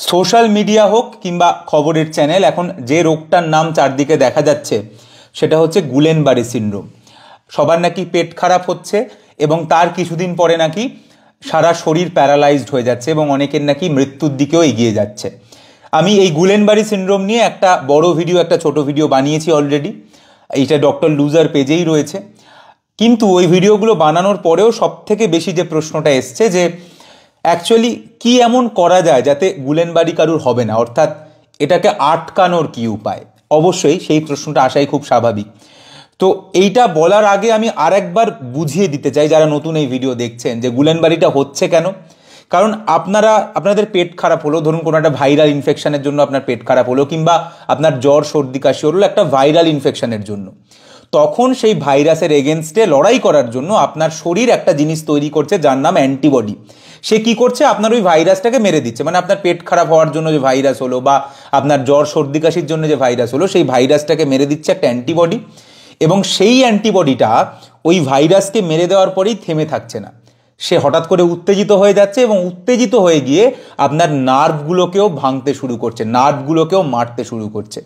Social media হোক কিংবা খবরের চ্যানেল, এখন যে রোগটার নাম চারদিকে দেখা যাচ্ছে সেটা হচ্ছে গুলেনবারি সিনড্রোম। সবার নাকি পেট খারাপ হচ্ছে এবং তার কিছুদিন পরে নাকি সারা শরীর প্যারালাইজড হয়ে যাচ্ছে এবং অনেকের নাকি মৃত্যুর দিকেও এগিয়ে যাচ্ছে। আমি এই গুলেনবারি সিনড্রোম নিয়ে একটা বড় ভিডিও, একটা ছোট ভিডিও বানিয়েছি অলরেডি। এইটা ডক্টর লুজার পেজেই রয়েছে। কিন্তু ওই ভিডিওগুলো বানানোর পরেও সব থেকে বেশি যে প্রশ্নটা এসছে যে অ্যাকচুয়ালি কি এমন করা যায় যাতে গুলেনবারি কারুর হবে না, অর্থাৎ এটাকে আটকানোর কি উপায়। অবশ্যই সেই প্রশ্নটা আসাই খুব স্বাভাবিক। তো এইটা বলার আগে আমি আরেকবার বুঝিয়ে দিতে চাই যারা নতুন এই ভিডিও দেখছেন যে গুলেনবারিটা হচ্ছে কেন। কারণ আপনাদের পেট খারাপ হলো, ধরুন কোনো একটা ভাইরাল ইনফেকশনের জন্য আপনার পেট খারাপ হলো, কিংবা আপনার জ্বর সর্দি কাশি হলো একটা ভাইরাল ইনফেকশনের জন্য, তখন সেই ভাইরাসের এগেনস্টে লড়াই করার জন্য আপনার শরীর একটা জিনিস তৈরি করছে যার নাম অ্যান্টিবডি। সে কি করছে, আপনার ওই ভাইরাসটাকে মেরে দিচ্ছে। মানে আপনার পেট খারাপ হওয়ার জন্য যে ভাইরাস হলো বা আপনার জ্বর সর্দি কাশির জন্য যে ভাইরাস হলো, সেই ভাইরাসটাকে মেরে দিচ্ছে একটা অ্যান্টিবডি। এবং সেই অ্যান্টিবডিটা ওই ভাইরাসকে মেরে দেওয়ার পরেই থেমে থাকছে না, সে হঠাৎ করে উত্তেজিত হয়ে যাচ্ছে এবং উত্তেজিত হয়ে গিয়ে আপনার নার্ভগুলোকেও ভাঙতে শুরু করছে, নার্ভগুলোকেও মারতে শুরু করছে।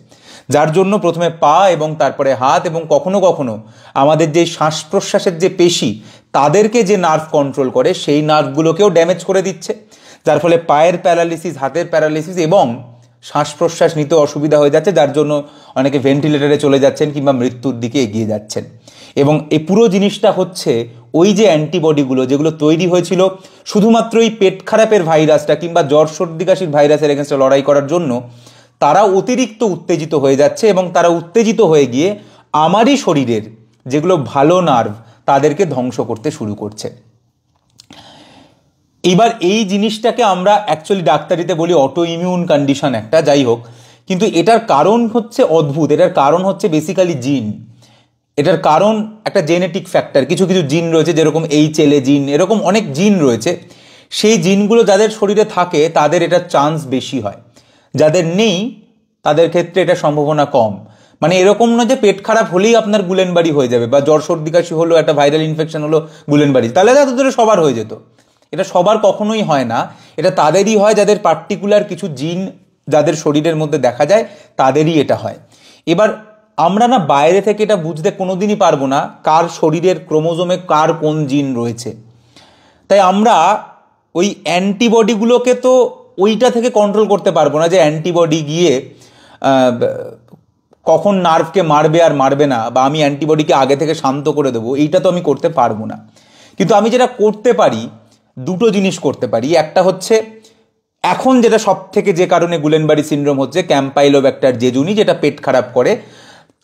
যার জন্য প্রথমে পা এবং তারপরে হাত এবং কখনো কখনো আমাদের যে শ্বাস প্রশ্বাসের যে পেশি, তাদেরকে যে নার্ভ কন্ট্রোল করে সেই নার্ভগুলোকেও ড্যামেজ করে দিচ্ছে। যার ফলে পায়ের প্যারালিসিস, হাতের প্যারালিসিস এবং শ্বাস প্রশ্বাস নিতে অসুবিধা হয়ে যাচ্ছে, যার জন্য অনেকে ভেন্টিলেটরে চলে যাচ্ছেন কিংবা মৃত্যুর দিকে এগিয়ে যাচ্ছেন। এবং এই পুরো জিনিসটা হচ্ছে ওই যে অ্যান্টিবডিগুলো যেগুলো তৈরি হয়েছিল শুধুমাত্র এই পেট খারাপের ভাইরাসটা কিংবা জ্বর সর্দি কাশির ভাইরাসের এগেনস্টে লড়াই করার জন্য, তারা অতিরিক্ত উত্তেজিত হয়ে যাচ্ছে এবং তারা উত্তেজিত হয়ে গিয়ে আমারই শরীরের যেগুলো ভালো নার্ভ তাদেরকে ধ্বংস করতে শুরু করছে। এবার এই জিনিসটাকে আমরা অ্যাকচুয়ালি ডাক্তারিতে বলি অটো ইমিউন কন্ডিশন একটা, যাই হোক, কিন্তু এটার কারণ হচ্ছে অদ্ভুত। এটার কারণ হচ্ছে বেসিক্যালি জিন। এটার কারণ একটা জেনেটিক ফ্যাক্টর। কিছু কিছু জিন রয়েছে, যেরকম HLA জিন, এরকম অনেক জিন রয়েছে। সেই জিনগুলো যাদের শরীরে থাকে তাদের এটার চান্স বেশি হয়, যাদের নেই তাদের ক্ষেত্রে এটা সম্ভাবনা কম। মানে এরকম নয় যে পেট খারাপ হলেই আপনার গুলেনবারি হয়ে যাবে, বা জ্বর সর্দি কাশি হলো, একটা ভাইরাল ইনফেকশন হলো, গুলেনবারি, তাহলে তাদের সবার হয়ে যেত। এটা সবার কখনোই হয় না। এটা তাদেরই হয় যাদের পার্টিকুলার কিছু জিন যাদের শরীরের মধ্যে দেখা যায়, তাদেরই এটা হয়। এবার আমরা না বাইরে থেকে এটা বুঝতে কোনোদিনই পারবো না কার শরীরের ক্রোমোজোমে কার কোন জিন রয়েছে। তাই আমরা ওই অ্যান্টিবডিগুলোকে তো ওইটা থেকে কন্ট্রোল করতে পারবো না যে অ্যান্টিবডি গিয়ে কখন নার্ভকে মারবে আর মারবে না, বা আমি অ্যান্টিবডিকে আগে থেকে শান্ত করে দেবো, এইটা তো আমি করতে পারবো না। কিন্তু আমি যেটা করতে পারি, দুটো জিনিস করতে পারি। একটা হচ্ছে এখন যেটা সব থেকে যে কারণে গুলেনবারি সিনড্রোম হচ্ছে, ক্যাম্পাইলোব্যাক্টার জেজুনি, যেটা পেট খারাপ করে,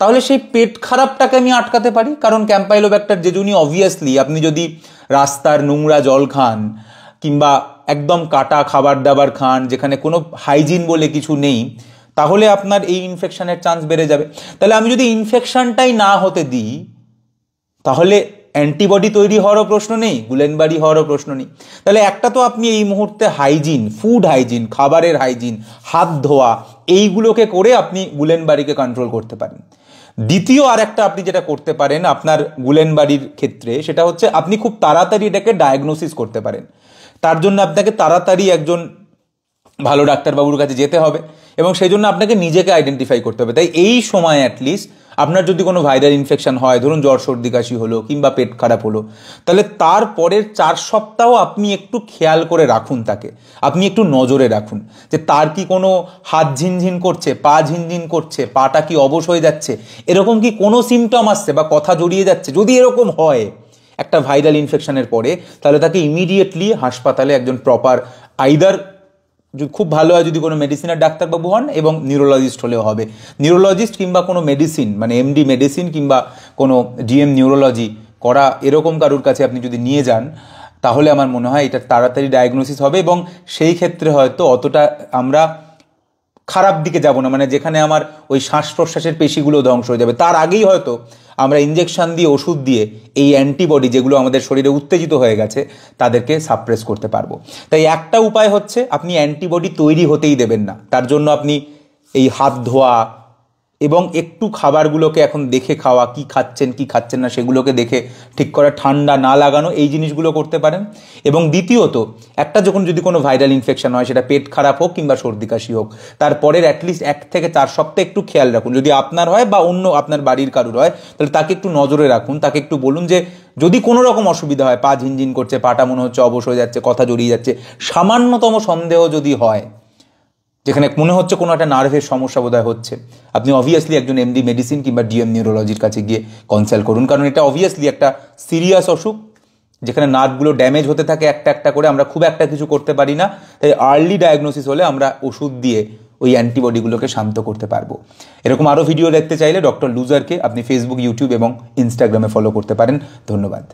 তাহলে সেই পেট খারাপটাকে আমি আটকাতে পারি। কারণ ক্যাম্পাইলোব্যাক্টার জেজুনি অবভিয়াসলি আপনি যদি রাস্তার নোংরা জল খান কিংবা একদম কাটা খাবার দাবার খান যেখানে কোনো হাইজিন বলে কিছু নেই, তাহলে আপনার এই ইনফেকশনের চান্স বেড়ে যাবে। তাহলে আমি যদি ইনফেকশনটাই না হতে দিই, তাহলে অ্যান্টিবডি তৈরি হওয়ারও প্রশ্ন নেই, গুলেনবারি হওয়ারও প্রশ্ন নেই। তাহলে একটা তো আপনি এই মুহূর্তে হাইজিন, ফুড হাইজিন, খাবারের হাইজিন, হাত ধোয়া, এইগুলোকে করে আপনি গুলেনবারিকে কন্ট্রোল করতে পারেন। দ্বিতীয় আর একটা আপনি যেটা করতে পারেন আপনার গুলেনবারির ক্ষেত্রে, সেটা হচ্ছে আপনি খুব তাড়াতাড়ি এটাকে ডায়াগনোসিস করতে পারেন। তার জন্য আপনাকে তাড়াতাড়ি একজন ভালো ডাক্তারবাবুর কাছে যেতে হবে এবং সেই জন্য আপনাকে নিজেকে আইডেন্টিফাই করতে হবে। তাই এই সময় অ্যাটলিস্ট আপনার যদি কোনো ভাইরাল ইনফেকশন হয়, ধরুন জ্বর সর্দি কাশি হলো কিংবা পেট খারাপ হলো, তাহলে তারপরের 4 সপ্তাহ আপনি একটু খেয়াল করে রাখুন, তাকে আপনি একটু নজরে রাখুন যে তার কি কোনো হাত ঝিনঝিন করছে, পা ঝিনঝিন করছে, পাটা কি অবশ হয়ে যাচ্ছে, এরকম কি কোনো সিমটম আসছে বা কথা জড়িয়ে যাচ্ছে। যদি এরকম হয় একটা ভাইরাল ইনফেকশনের পরে, তাহলে তাকে ইমিডিয়েটলি হাসপাতালে একজন প্রপার আইদার, খুব ভালো হয় যদি কোনো মেডিসিনের ডাক্তারবাবু হন, এবং নিউরোলজিস্ট হলেও হবে, নিউরোলজিস্ট কিংবা কোনো মেডিসিন মানে MD মেডিসিন কিংবা কোনো DM নিউরোলজি করা এরকম কারুর কাছে আপনি যদি নিয়ে যান, তাহলে আমার মনে হয় এটা তাড়াতাড়ি ডায়াগনোসিস হবে এবং সেই ক্ষেত্রে হয়তো অতটা আমরা খারাপ দিকে যাব না, মানে যেখানে আমার ওই শ্বাস প্রশ্বাসের পেশিগুলো ধ্বংস হয়ে যাবে। তার আগেই হয়তো আমরা ইঞ্জেকশন দিয়ে, ওষুধ দিয়ে এই অ্যান্টিবডি যেগুলো আমাদের শরীরে উত্তেজিত হয়ে গেছে তাদেরকে সাপ্রেস করতে পারবো। তাই একটা উপায় হচ্ছে আপনি অ্যান্টিবডি তৈরি হতেই দেবেন না। তার জন্য আপনি এই হাত ধোয়া, এবং একটু খাবারগুলোকে এখন দেখে খাওয়া, কি খাচ্ছেন না সেগুলোকে দেখে ঠিক করা, ঠান্ডা না লাগানো, এই জিনিসগুলো করতে পারেন। এবং দ্বিতীয়ত, যদি কোনো ভাইরাল ইনফেকশন হয়, সেটা পেট খারাপ হোক কিংবা সর্দি কাশি হোক, তারপরের অ্যাটলিস্ট 1 থেকে 4 সপ্তাহ একটু খেয়াল রাখুন। যদি আপনার হয় বা অন্য আপনার বাড়ির কারুর হয়, তাহলে তাকে একটু নজরে রাখুন। তাকে একটু বলুন যে যদি কোনো রকম অসুবিধা হয়, পা ঝিনঝিন করছে, পাটা মনে হচ্ছে অবশ হয়ে যাচ্ছে, কথা জড়িয়ে যাচ্ছে, সামান্যতম সন্দেহ যদি হয়, যেখানে মনে হচ্ছে কোনো একটা নার্ভের সমস্যা বোধহয় হচ্ছে, আপনি অবভিয়াসলি একজন এমডি মেডিসিন কিংবা ডিএম নিউরোলজির কাছে গিয়ে কনসাল্ট করুন। কারণ এটা অবভিয়াসলি একটা সিরিয়াস অসুখ, যেখানে নার্ভগুলো ড্যামেজ হতে থাকে একটা একটা করে। আমরা খুব একটা কিছু করতে পারি না, তাই আর্লি ডায়াগনোসিস হলে আমরা ওষুধ দিয়ে ওই অ্যান্টিবডিগুলোকে শান্ত করতে পারবো। এরকম আরও ভিডিও দেখতে চাইলে ডক্টর লুজারকে আপনি ফেসবুক, ইউটিউব এবং ইনস্টাগ্রামে ফলো করতে পারেন। ধন্যবাদ।